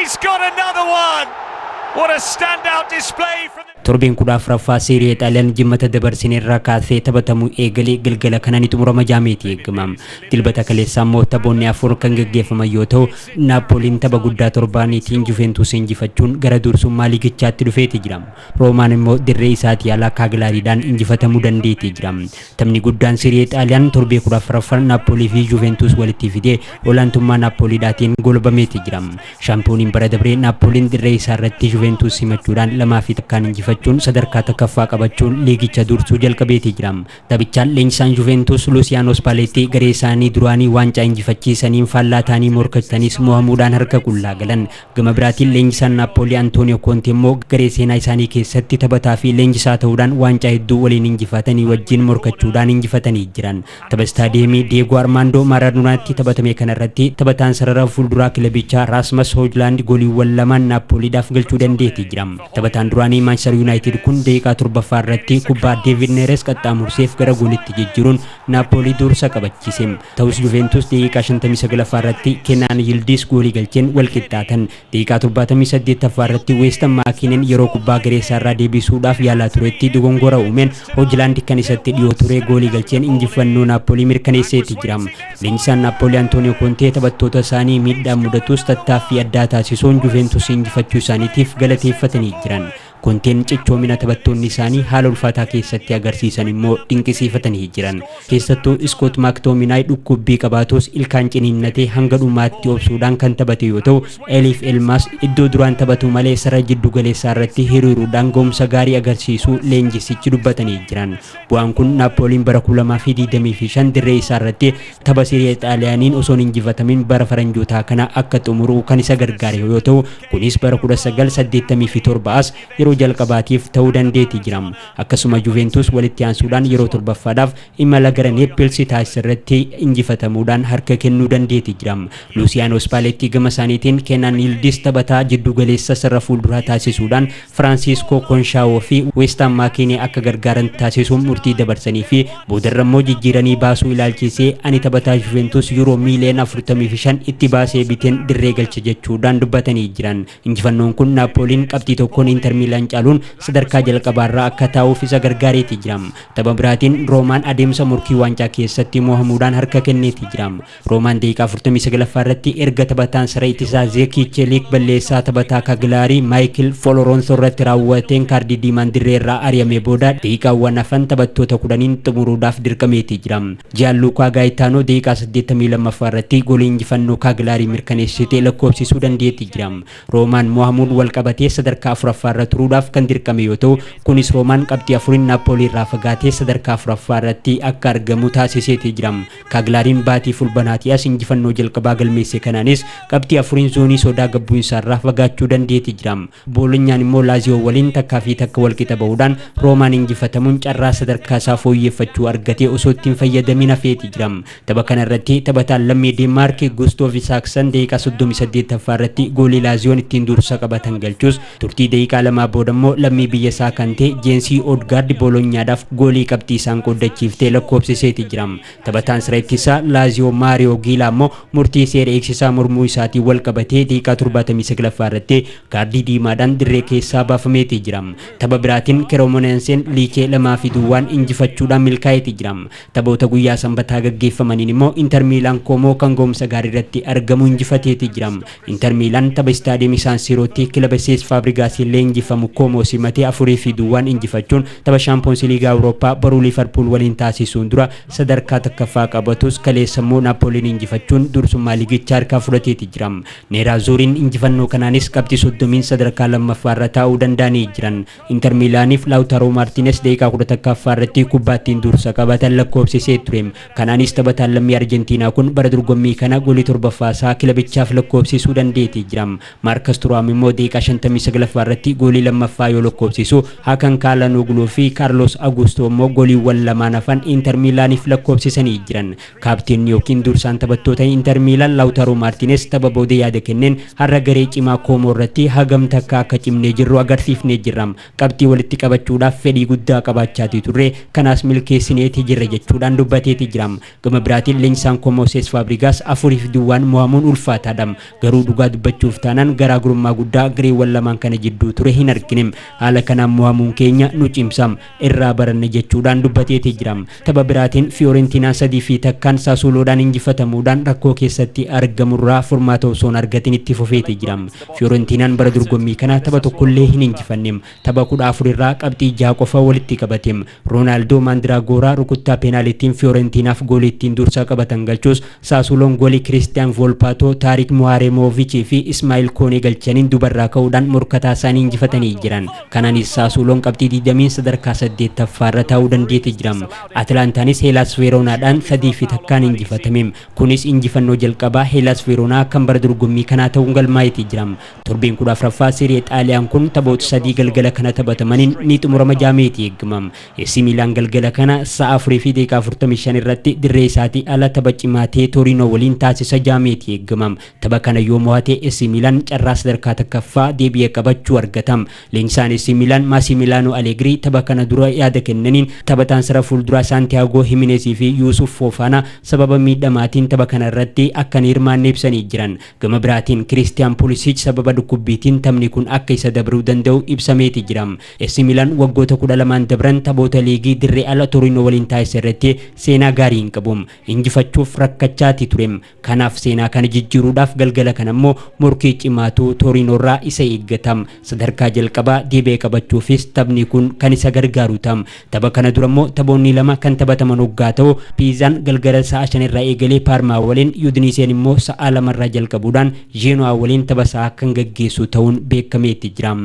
he's got another one. What a standout display from Torbeen kudha afuraffaa Seerii Xaaliyaan jimmata dabarsine irraa kaasee taphatamu eegalee galgala kanaan xumurama jaameeti eeggamam. Dilbata kaleessaa immoo taphoonni afur kan gaggeeffaman yoo ta'u, Naapoliin tapha guddaa torbaaniitiin Juventus injifachuun gara dursummaa liigichaatti dhufeeti jira. Roomaan immoo dirree isaatii alaa Kaaglaariidhaan injifatamuu dandeetti jira. Taphni guddaan Seerii Xaaliyaan torbee kudha afuraffaan Naapolii fi Juventus walitti fidee olaantummaa Naapoliidhaatiin golbameeti jira. Shaampiyooniin bara dabree Naapoliin dirree isaa irratti Juventus simachuudhaan lamaa fi takkaan injifachuun sadarkaa tokkoffaa qabachuun liigicha dursuu jalqabeeti jira. Taphichaan leenjisaan Juventus Luciano Spalletti garee isaanii duraanii waancaa injifachiisaniin faallaa ta'anii morkatanis mo'amuudhaan harka qullaa galan. Gama biraatiin leenjisaan Napoli Antonio Conte immoo garee seenaa isaanii keessatti taphataa fi leenjisaa ta'uudhaan waancaa hedduu waliin injifatanii wajjin morkachuudhaan injifatanii jiran. Tapha istaadiyeemii Diego Armando Maradonaatti taphatame kanarratti taphataan sarara fuulduraa kilabichaa Rasmus Hojlund gooliiwwan lamaan Napoliidhaaf galchuu dandeetti jira. Taphataan duraanii Manchester United kun daqiiqaa torbaffaa irratti kubbaa David Neres qaxxaamurseef gara goolitti jijjiiruun Napoli dursa qabachiise. Ta'us Juventus daqiiqaa 59ffaa irratti Kenan Yildiz goolii galcheen wal qixxaatan. Daqiiqaa 78ffaa irratti Weston McKennie yeroo kubbaa garee isaa irraa deebisuudhaaf yaalaa turetti dogongora uumeen Hojlund kan isatti dhiyoo ture goolii galcheen injifannoo Napoli mirkaneesseeti jira. Leenjisaan Napoli Antonio Conte taphattoota isaanii miidhaa mudatus tattaaffii addaa taasisuun Juventus injifachuu isaaniitiif galateeffatanii jiran. Conteen cichoomina taphattoonni isaanii haala ulfaataa keessatti agarsiisan immoo dinqisiifatanii jiran. Keessattuu Scott McTominay dhukkubbii qabaatus ilkaan ciniinnatee hanga dhumaatti obsuudhaan kan taphate yoo ta'u, Elif Elmas iddoo duraan taphatu malee sarara jiddu galeessaa irratti hiriiruudhaan gahumsa gaarii agarsiisuu leenjisichi dubbatanii jiran. Bu'aan kun Naapoliin bara 2025 dirree isaa irratti tapha Seerii Xaaliyaaniin osoo hin injifatamin bara faranjootaa kana akka xumuru kan isa gargaare yoo ta'u, kunis bara 1987 as yeroo jalqabaatiif ta'uu dandeetti jira. Akkasuma Juventus walitti aansuudhaan yeroo torbaffaadhaaf imala gara Neaples taasisarratti injifatamuudhaan harka kennuu dandeetti jira. Luciano Spalletti gama isaaniitiin Kenan Yildiz taphataa jiddu galeessa sarara fuulduraa taasisuudhaan Francisco Conchao fi Weston McKennie akka gargaaran taasisuun murtii dabarsanii fi boodarra immoo jijjiiranii baasuu ilaalchisee ani taphataa Juventus euro miiliyoona 45 itti baasee biteen dirree galche jechuudhaan dubbatanii jiran. Injifannoon kun Napoliin qabxii tokkoon Inter Milan caaluun sadarkaa jalqabaarraa akka taa'uuf isa gargaareeti jira. Tapha biraatiin Roomaan adeemsa morkii waancaa keessatti mo'amuudhaan harka kenneeti jira. Roomaan daqiiqaa 49ffaa irratti erga taphataan sarara ittisaa Zeki Chelik balleessaa taphataa Kaagilaarii Michael Foloronso irratti raawwateen kaardii diimaan dirree irraa ari'amee booda daqiiqaawwan hafan taphattoota 10 xumuruudhaaf dirqameeti jira. Gianluca Gaetano daqiiqaa 82ffaa irratti goolii injifannoo Kaagilaarii mirkaneessitee lakkoofsisuu dandeetti jira. Roomaan mo'amuun wal qabatee sadarkaa 4ffaa irra turuudhaaf kan dirqame yoo ta'u, kunis Roomaan qabxii afuriin Napoli irraa fagaatee sadarkaa 4ffaa irratti akka argamu taasiseeti jira. Kaaglaariin baatii fulbanaatii as injifannoo jalqabaa galmeesse kanaanis qabxii afuriin zoonii sodaa gabbuinsaa irraa fagaachuu dandeetti jira. Boolonyaan immoo Laaziyoo waliin takkaa fi takka wal qixa ba'uudhaan Roomaan injifatamuun carraa sadarkaa isaa fooyyeffachuu argatee osoo ittiin fayyadamin hafeeti jira. Tapha kana irratti taphataan lammii Deenmaark Gustav Isaksson daqiiqaa 38ffaa irratti goolii Laaziyoon ittiin dursa qabatan galchus turtii daqiiqaa lamaa booda immoo lammii biyya isaa kan ta'e Jeensi Odegaard Boolonyaadhaaf goolii qabxii isaan qoodachiiftee lakkoofsiseeti jira. Taphataan sarara ittisaa Laaziyoo Maario Giilaa immoo murtii seera eegsisaa mormuu isaatiin wal qabatee daqiiqaa 79ffaa irratti kaardii diimaadhaan dirree keessaa baafameeti jira. Tapha biraatiin Cremonensen Liikee 2-2 injifachuudhaan milkaa'eeti jira. Taphoota guyyaa sanbataa gaggeeffamaniin immoo Inter Miilaan Koomoo kan gahumsa gaarii irratti argamu injifateeti jira. Inter Miilaan tapha istaadiyeemii San Siirootti kilaba Sees Faabrigaasiin leenjifamu Koomoo simatee 4-2 injifachuun tapha Champions League Awurooppaa baruu Liverpool waliin taasisuun dura sadarkaa tokkoffaa qabatus kaleessammoo Naapoliin injifachuun dursummaa liigichaa harkaa fudhateeti jira. Neeraazuriin injifannoo kanaanis qabxii 30 sadarkaa lammaffaa irra taa'uu danda'anii jiran. Inter Miilaaniif Lautaro Martinez daqiiqaa 11ffaa irratti kubbaattiin dursa qabatan lakkoofsisee ture. Kanaanis taphataan lammii Arjentiinaa kun bara dorgommii kana goolii torbaffaa isaa kilabichaaf lakkoofsisuu dandeetii jira. Marcus Thuram immoo daqiiqaa 59ffaa irratti goolii lammaffaa yoo lakkoofsisu Hakan Calhanoglu fi Carlos Augusto immoo goliiwwan lamaan hafan Inter Milaaniif lakkoofsisanii jiran. Kaapteenni yookiin dursaan taphattoota Inter Milan Lautaro Martinez tapha booda yaada kenneen har'a garee cimaa Como irratti hagam takka akka cimnee jirru agarsiifnee jirra. Qabxii walitti qabachuudhaaf fedhii guddaa qabaachaatii turre kanaas milkeessineeti jirra jechuudhaan dubbateeti jira. Gama biraatiin leenjisaan Como Cesc Fabregas 4-2 mo'amuun ulfaataadha. Garuu dhugaa dubbachuuf taanaan garaagarummaa guddaa gareewwan lamaan kana jidduu ture hin argine. Haala kanaan mo'amuun keenya nu cimsa irraa baranne jechuudhaan dubbateeti jira. Tapha biraatiin Fiorentina 3-1 Sassuoloodhaan injifatamuudhaan rakkoo keessatti argamurraa furmaata osoo hin argatin itti fufeeti jira. Fiorentinaan bara dorgommii kana tapha tokkollee hin injifanne. Tapha 14 irraa qabxii 6 qofa walitti qabate. Ronaldo Mandragora rukuttaa peenaalitiin Fiorentinaaf goolii ittiin dursa qabatan galchus Sassuoloon goolii Christian Volpato, Tarik Muharemovic fi Ismail Kone galchaniin dubarraa ka'uudhaan morkataa isaanii injifatanii jiran. Kanaanis Sassuoloon qabxii 20 sadarkaa 8ffaarra taa'uu dandeetti jira. Atlantaanis Hellas Veronaadhaan 3-1 injifatame. Kunis injifannoo jalqabaa Hellas Verona kan bara dorgommii kanaa ta'uun galmaa'eeti jira. Torbeen 14ffaa Serie Xaaliyaan kun taphoota 3 galgala kana taphatamaniin ni xumurama jaameeti eegama. AC Milan galgala kana sa'a 4:45 irratti dirree isaatii ala tapha cimaa ta'e Torino waliin taasisa jaameeti eegama. Tapha kana yoo mo'ate AC Milan carraa sadarkaa takkaffaa deebi'ee qabachuu argata. Leenjisaan AC Milan Massimiliano Allegri tapha kana dura yaada kennaniin taphataan sara fuulduraa Santiago Jimenez fi Yusuf Fofana sababa miidhamaatiin tapha kana irratti akka hin hirmaanne ibsanii jiran. Gama biraatiin Christian Pulisic sababa dhukkubbiitiin taphni kun akka isa dabruu danda'u ibsameeti jira. AC Milan waggoota 12 dabran taphoota liigii dirree ala Torino waliin taasise irratti seenaa gaarii hin qabu. Injifachuuf rakkachaati ture. Kanaaf seenaa kana jijjiiruudhaaf galgala kana immoo morkii cimaatu Torino irraa isa eeggata. Sadarkaa jalqabaa deebi'ee qabachuufis taphni kun kan isa gargaaru ta'a. Tapha kana dura immoo taphoonni lama kan taphataman hoggaa ta'u Piizaan galgala sa'a 5 irraa eegalee Parmaa waliin Udinese immoo sa'a 2 irraa jalqabuudhaan Genoa waliin tapha isaa kan gaggeessu ta'uun beekameeti jira.